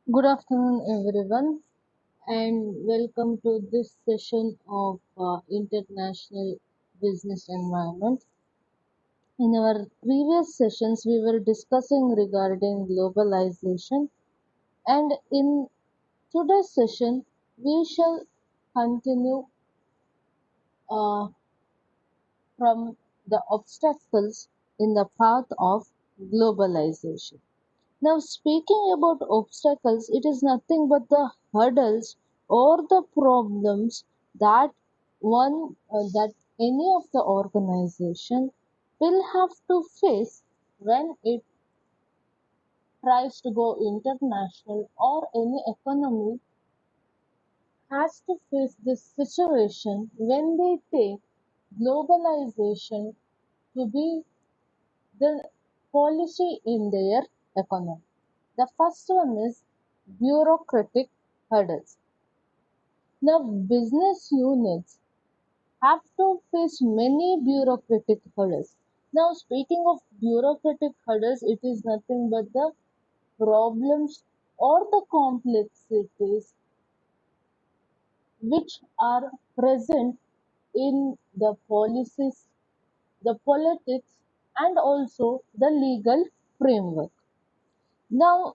Good afternoon, everyone, and welcome to this session of International Business Environment. In our previous sessions, we were discussing regarding globalization, and in today's session, we shall continue uh, from the obstacles in the path of globalization. Now, speaking about obstacles, it is nothing but the hurdles or the problems that that any of the organization will have to face when it tries to go international, or any economy has to face this situation when they take globalization to be the policy in their economy. The first one is bureaucratic hurdles. Now, business units have to face many bureaucratic hurdles. Now, speaking of bureaucratic hurdles, it is nothing but the problems or the complexities which are present in the policies, the politics, and also the legal framework. Now,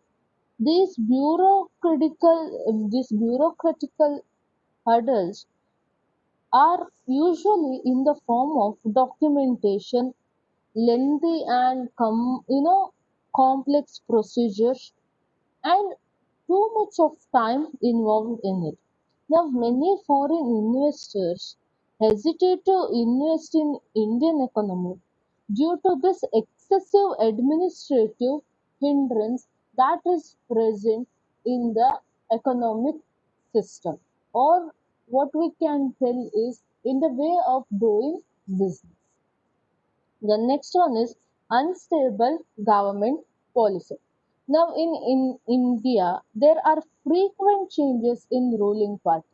these bureaucratical hurdles are usually in the form of documentation, lengthy and complex procedures, and too much of time involved in it. Now, many foreign investors hesitate to invest in Indian economy due to this excessive administrative hindrance that is present in the economic system, or what we can tell is in the way of doing business. The next one is unstable government policy. Now, in India, there are frequent changes in ruling party.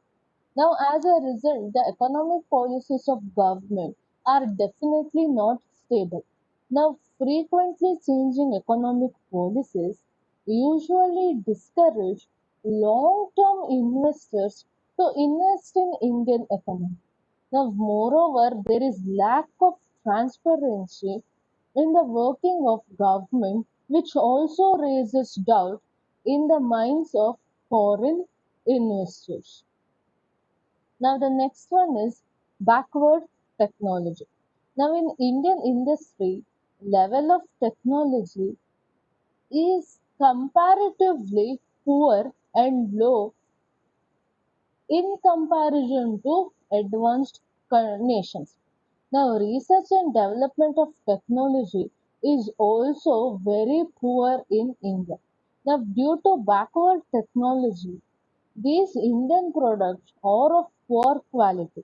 Now, as a result, the economic policies of government are definitely not stable. Now, frequently changing economic policies usually discourage long-term investors to invest in Indian economy. Now, moreover, there is lack of transparency in the working of government, which also raises doubt in the minds of foreign investors. Now, the next one is backward technology. Now, in Indian industry, level of technology is comparatively poor and low in comparison to advanced nations. Now, research and development of technology is also very poor in India. Now, due to backward technology, these Indian products are of poor quality.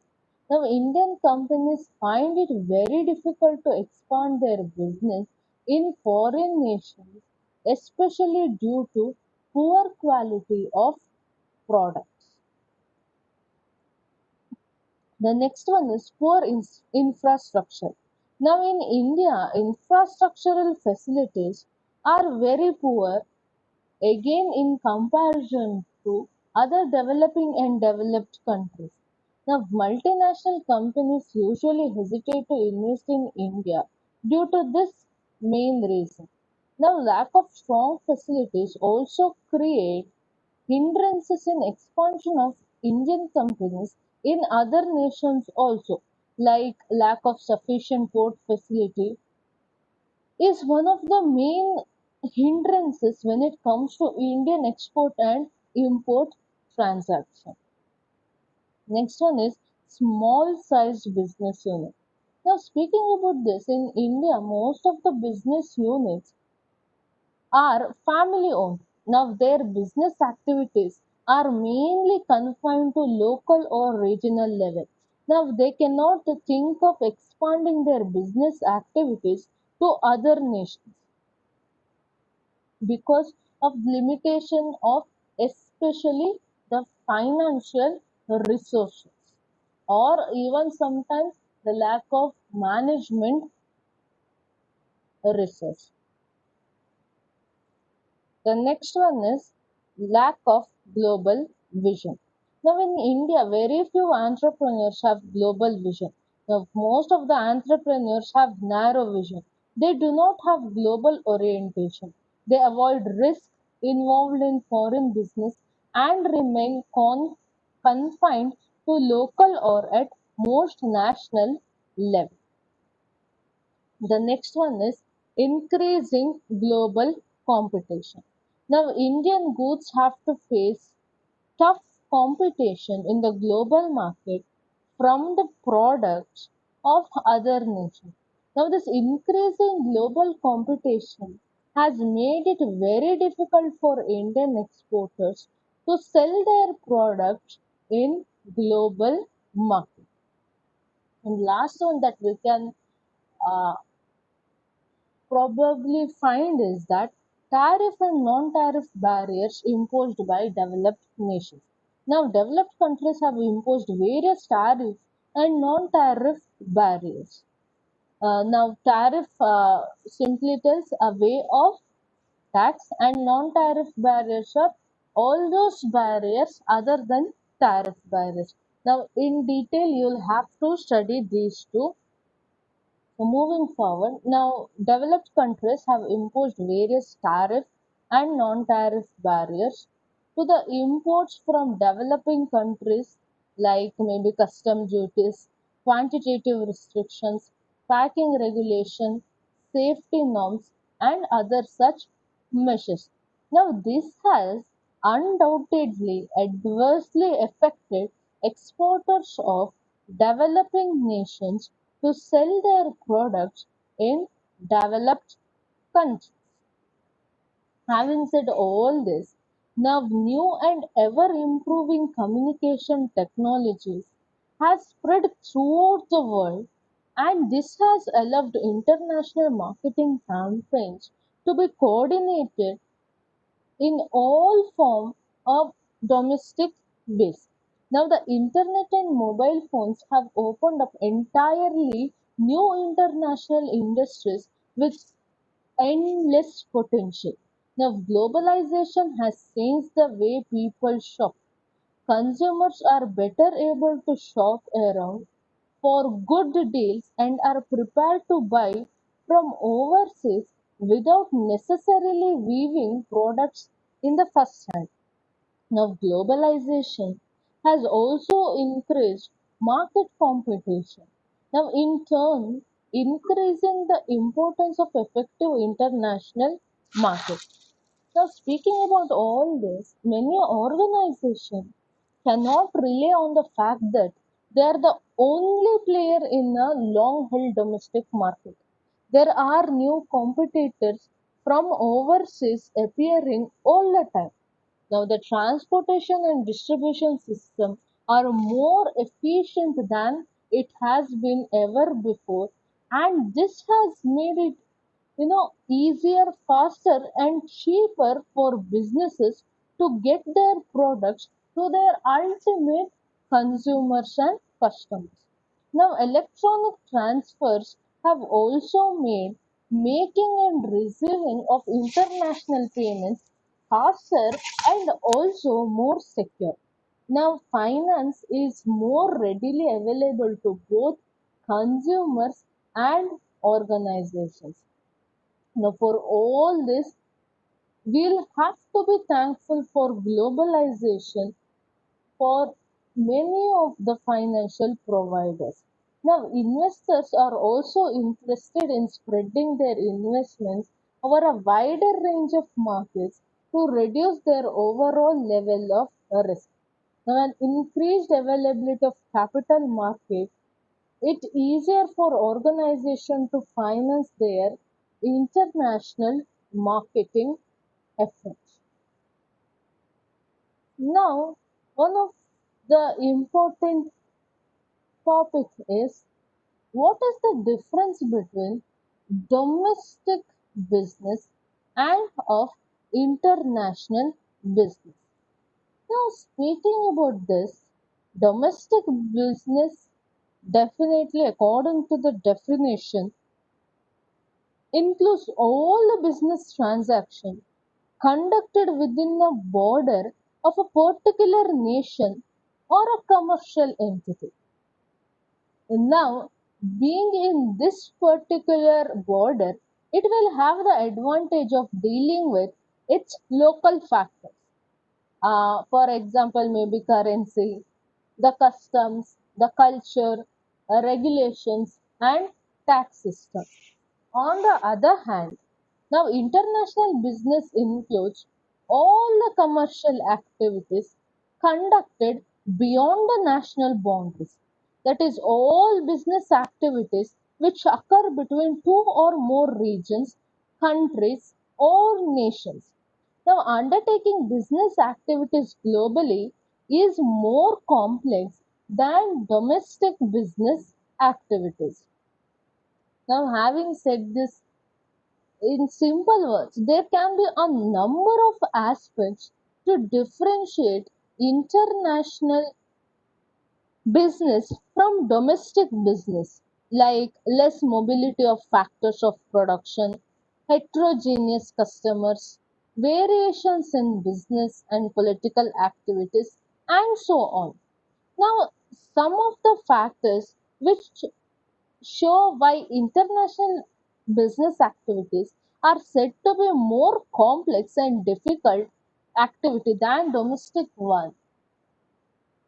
Now, Indian companies find it very difficult to expand their business in foreign nations, especially due to poor quality of products. The next one is poor infrastructure. Now, in India, infrastructural facilities are very poor again in comparison to other developing and developed countries. Now, multinational companies usually hesitate to invest in India due to this main reason. Now, lack of strong facilities also create hindrances in expansion of Indian companies in other nations also, like lack of sufficient port facility is one of the main hindrances when it comes to Indian export and import transaction. Next one is small sized business unit. Now, speaking about this, in India, most of the business units are family owned. Now, their business activities are mainly confined to local or regional level. Now, they cannot think of expanding their business activities to other nations because of limitation of especially the financial resources, or even sometimes the lack of management resource. The next one is lack of global vision. Now, in India, very few entrepreneurs have global vision. Now, most of the entrepreneurs have narrow vision. They do not have global orientation. They avoid risk involved in foreign business and remain confined to local or at most national level. The next one is increasing global competition. Now, Indian goods have to face tough competition in the global market from the products of other nations. Now, this increasing global competition has made it very difficult for Indian exporters to sell their products in global market. And last one that we can uh, probably find is that tariff and non-tariff barriers imposed by developed nations. Now, developed countries have imposed various tariff and non-tariff barriers. Now, tariff simply tells a way of tax, and non-tariff barriers are all those barriers other than tariff barriers. Now, in detail, you'll have to study these two. So moving forward, now developed countries have imposed various tariff and non-tariff barriers to the imports from developing countries, like maybe custom duties, quantitative restrictions, packing regulation, safety norms, and other such measures. Now, this has undoubtedly adversely affected exporters of developing nations to sell their products in developed countries. Having said all this, now new and ever improving communication technologies has spread throughout the world, and this has allowed international marketing campaigns to be coordinated in all form of domestic base. Now the internet and mobile phones have opened up entirely new international industries with endless potential. Now globalization has changed the way people shop. Consumers are better able to shop around for good deals and are prepared to buy from overseas without necessarily viewing products in the first hand. Now, globalization has also increased market competition. Now, in turn, increasing the importance of effective international markets. Now, speaking about all this, many organizations cannot rely on the fact that they are the only player in a long held domestic market. There are new competitors from overseas appearing all the time. Now, the transportation and distribution system are more efficient than it has been ever before, and this has made it easier, faster, and cheaper for businesses to get their products to their ultimate consumers and customers. Now, electronic transfers have also made making and receiving of international payments faster and also more secure. Now, finance is more readily available to both consumers and organizations. Now, for all this, we'll have to be thankful for globalization for many of the financial providers. Now, investors are also interested in spreading their investments over a wider range of markets to reduce their overall level of risk. Now, an increased availability of capital market it easier for organizations to finance their international marketing efforts. Now, one of the important topics is what is the difference between domestic business and of international business? Now, speaking about this, domestic business definitely, according to the definition, includes all the business transactions conducted within the border of a particular nation or a commercial entity. Now, being in this particular border, it will have the advantage of dealing with its local factors. For example, maybe currency, the customs, the culture, regulations, and tax system. On the other hand, now international business includes all the commercial activities conducted beyond the national boundaries. That is, all business activities which occur between two or more regions, countries, or nations. Now, undertaking business activities globally is more complex than domestic business activities. Now, having said this, in simple words, there can be a number of aspects to differentiate international business from domestic business, like less mobility of factors of production, heterogeneous customers, variations in business and political activities, and so on. Now, some of the factors which show why international business activities are said to be more complex and difficult activity than domestic one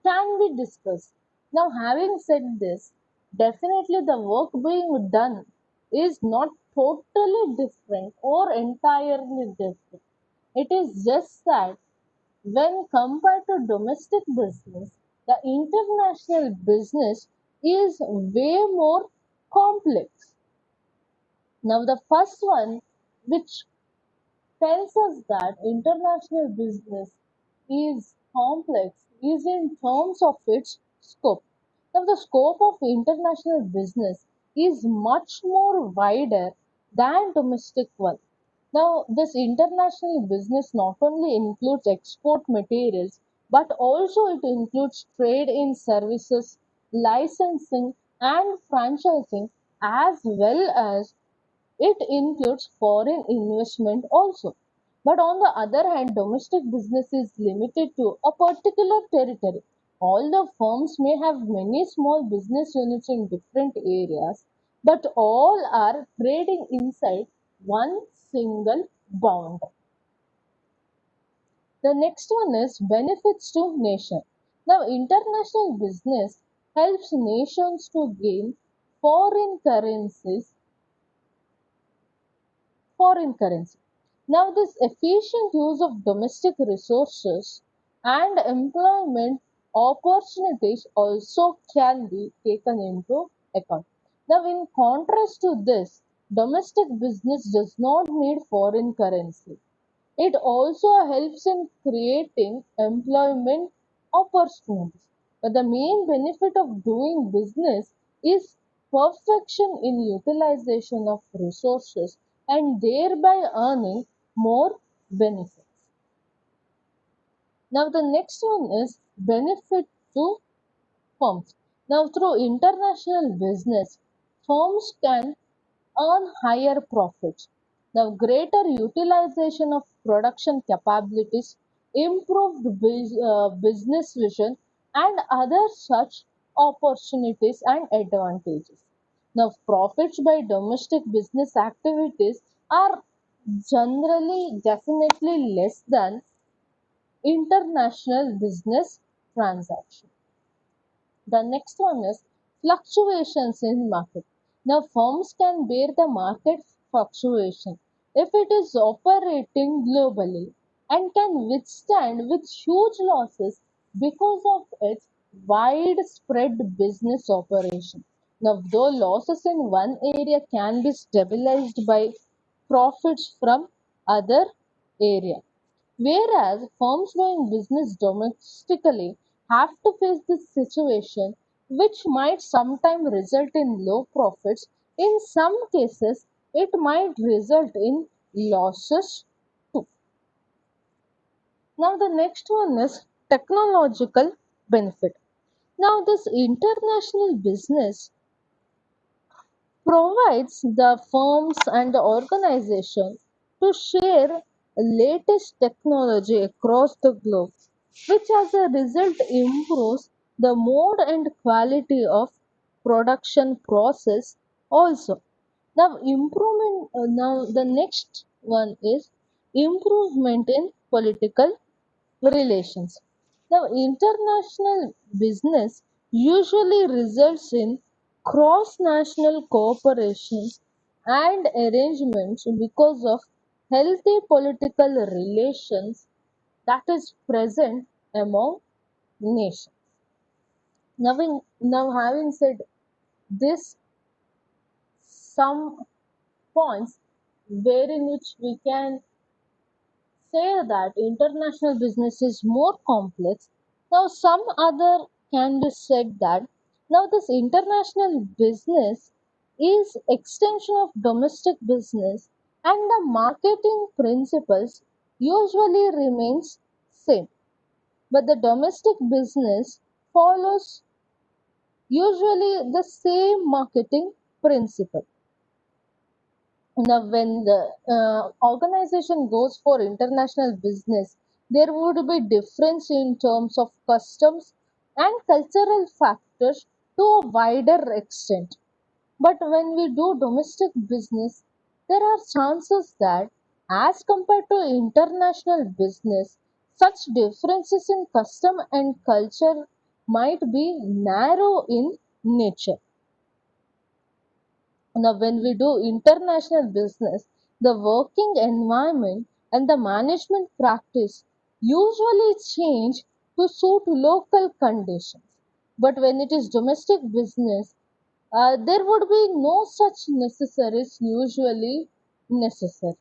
can be discussed. Now, having said this, definitely the work being done is not totally different or entirely different. It is just that when compared to domestic business, the international business is way more complex. Now, the first one, which tells us that international business is complex, is in terms of its scope. Now, the scope of international business is much more wider than domestic one. Now, this international business not only includes export materials, but also it includes trade in services, licensing, and franchising, as well as it includes foreign investment also. But on the other hand, domestic business is limited to a particular territory. Although firms may have many small business units in different areas, but all are trading inside one single boundary. The next one is benefits to nation. Now, international business helps nations to gain foreign currencies foreign currency. Now, this efficient use of domestic resources and employment opportunities also can be taken into account. Now, in contrast to this, domestic business does not need foreign currency. It also helps in creating employment opportunities. But the main benefit of doing business is perfection in utilization of resources and thereby earning more benefits. Now, the next one is benefit to firms. Now, through international business, firms can earn higher profits. Now, greater utilization of production capabilities, improved business vision, and other such opportunities and advantages. Now, profits by domestic business activities are generally definitely less than international business transactions. The next one is fluctuations in market. Now, firms can bear the market fluctuation if it is operating globally and can withstand with huge losses because of its widespread business operation. Now, though losses in one area can be stabilized by profits from other area. Whereas firms doing business domestically have to face this situation, which might sometimes result in low profits. In some cases, it might result in losses too. Now, the next one is technological benefit. Now, this international business provides the firms and the organization to share latest technology across the globe, which as a result improves the mode and quality of production process also. Now the next one is improvement in political relations. Now, international business usually results in cross national cooperations and arrangements because of healthy political relations that is present among nations. Now having said this, some points wherein which we can say that international business is more complex. Now, some other can be said that now this international business is extension of domestic business and the marketing principles usually remains same. But the domestic business follows usually the same marketing principle. Now when the organization goes for international business, there would be difference in terms of customs and cultural factors to a wider extent. But when we do domestic business, there are chances that as compared to international business, such differences in custom and culture might be narrow in nature. Now, when we do international business, the working environment and the management practice usually change to suit local conditions. But when it is domestic business, there would be no such necessaries usually necessary.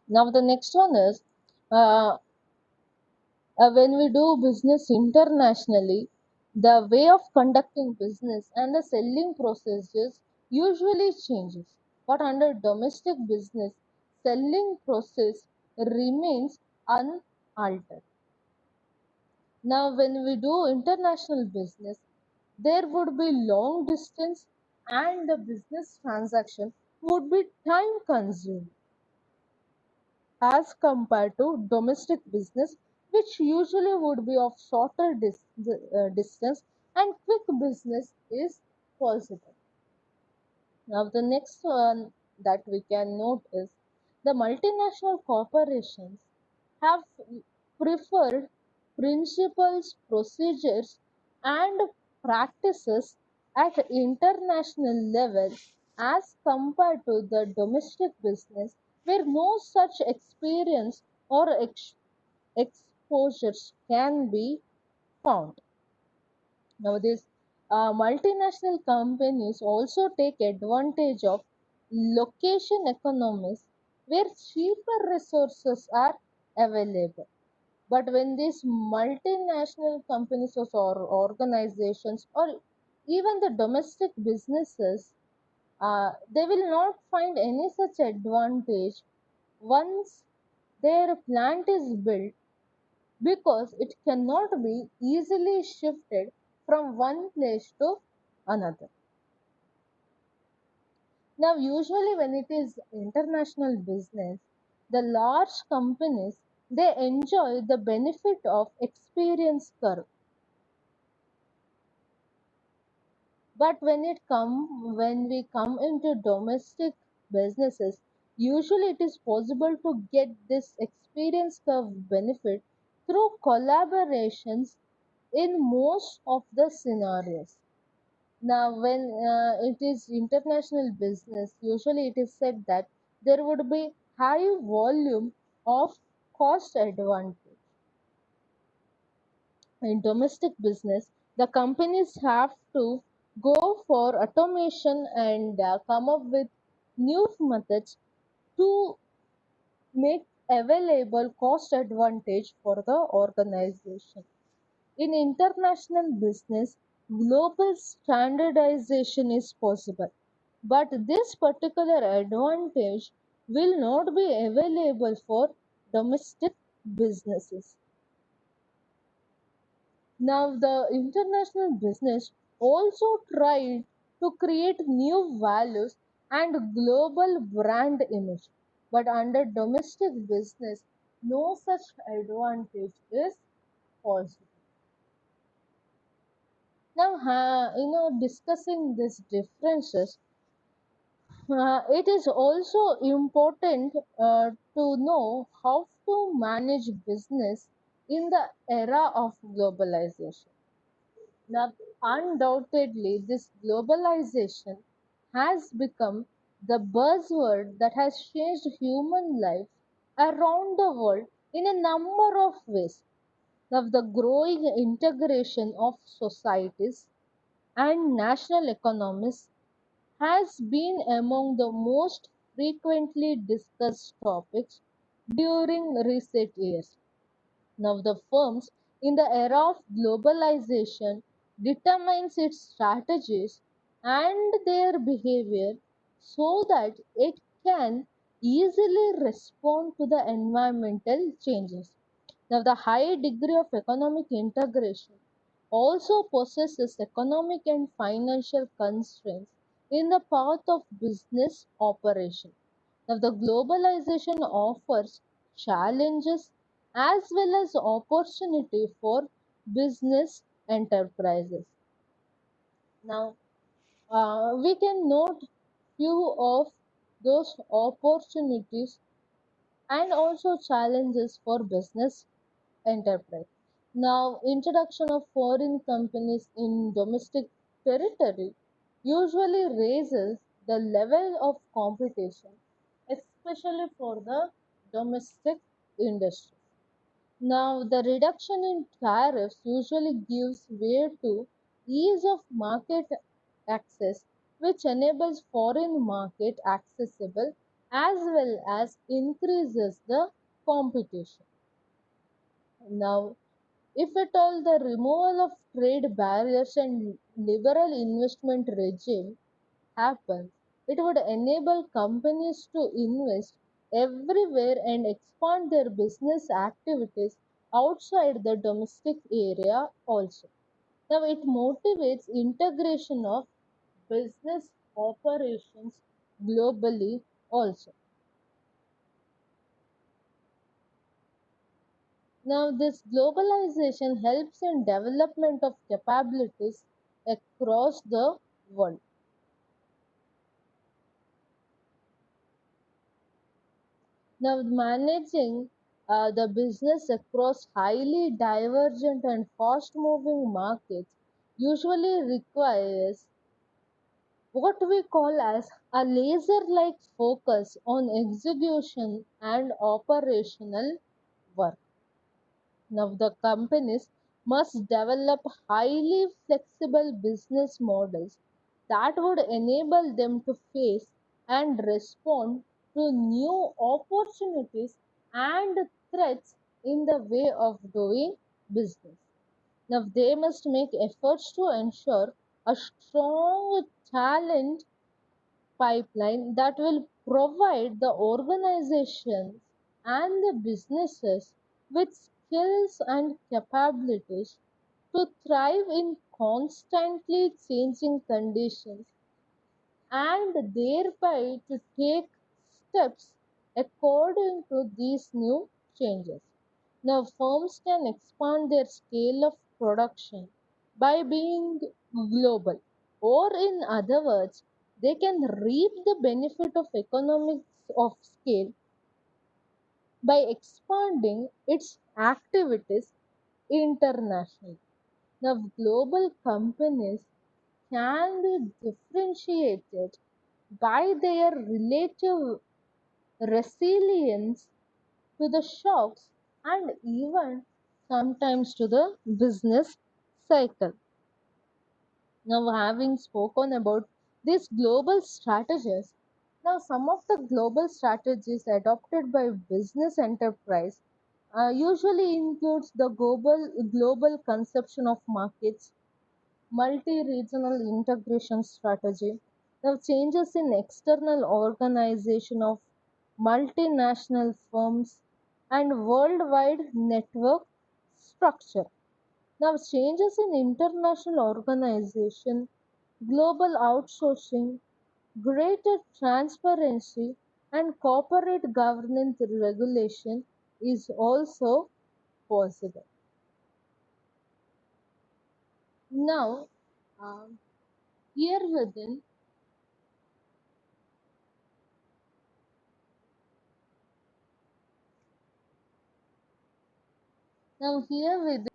Now, the next one is uh, when we do business internationally, the way of conducting business and the selling procedures usually changes. But under domestic business, selling process remains unaltered. Now, when we do international business, there would be long distance and the business transaction would be time consuming as compared to domestic business, which usually would be of shorter distance and quick business is possible. Now, the next one that we can note is the multinational corporations have preferred principles, procedures, and practices at international level as compared to the domestic business where no such experience or exposures can be found. Now, these multinational companies also take advantage of location economies where cheaper resources are available. But when these multinational companies or organizations or even the domestic businesses, they will not find any such advantage once their plant is built because it cannot be easily shifted from one place to another. Now, usually when it is international business, the large companies they enjoy the benefit of experience curve. But when we come into domestic businesses, usually it is possible to get this experience curve benefit through collaborations in most of the scenarios. Now, when it is international business, usually it is said that there would be high volume of cost advantage. In domestic business, the companies have to go for automation and come up with new methods to make available cost advantage for the organization. In international business, global standardization is possible, but this particular advantage will not be available for domestic businesses. Now, the international business also tried to create new values and global brand image. but under domestic business, no such advantage is possible. Now, discussing these differences, it is also important to know how to manage business in the era of globalization. Now, undoubtedly, this globalization has become the buzzword that has changed human life around the world in a number of ways. Now, the growing integration of societies and national economies has been among the most frequently discussed topics during recent years. Now, the firms in the era of globalization determines its strategies and their behavior so that it can easily respond to the environmental changes. Now, the high degree of economic integration also possesses economic and financial constraints in the path of business operation. Now, the globalization offers challenges as well as opportunity for business enterprises. Now, we can note few of those opportunities and also challenges for business enterprise. Now, introduction of foreign companies in domestic territory usually raises the level of competition, especially for the domestic industry. Now, the reduction in tariffs usually gives way to ease of market access, which enables foreign market accessible as well as increases the competition. Now, if at all the removal of trade barriers and liberal investment regime happens, it would enable companies to invest everywhere and expand their business activities outside the domestic area also. Now, it motivates integration of business operations globally also. Now, this globalization helps in development of capabilities across the world. Now, managing the business across highly divergent and fast moving markets usually requires what we call as a laser like focus on execution and operational work. Now, the companies must develop highly flexible business models that would enable them to face and respond to new opportunities and threats in the way of doing business. Now, they must make efforts to ensure a strong talent pipeline that will provide the organizations and the businesses with skills and capabilities to thrive in constantly changing conditions and thereby to take steps according to these new changes. Now, firms can expand their scale of production by being global, or in other words, they can reap the benefit of economics of scale by expanding its activities internationally. Now, global companies can be differentiated by their relative resilience to the shocks and even sometimes to the business cycle. Now, having spoken about these global strategies, now some of the global strategies adopted by business enterprise usually includes the global conception of markets, multi-regional integration strategy, the changes in external organization of multinational firms, and worldwide network structure. Now, changes in international organization, global outsourcing, greater transparency, and corporate governance regulation is also possible. Now, um, here within, now here within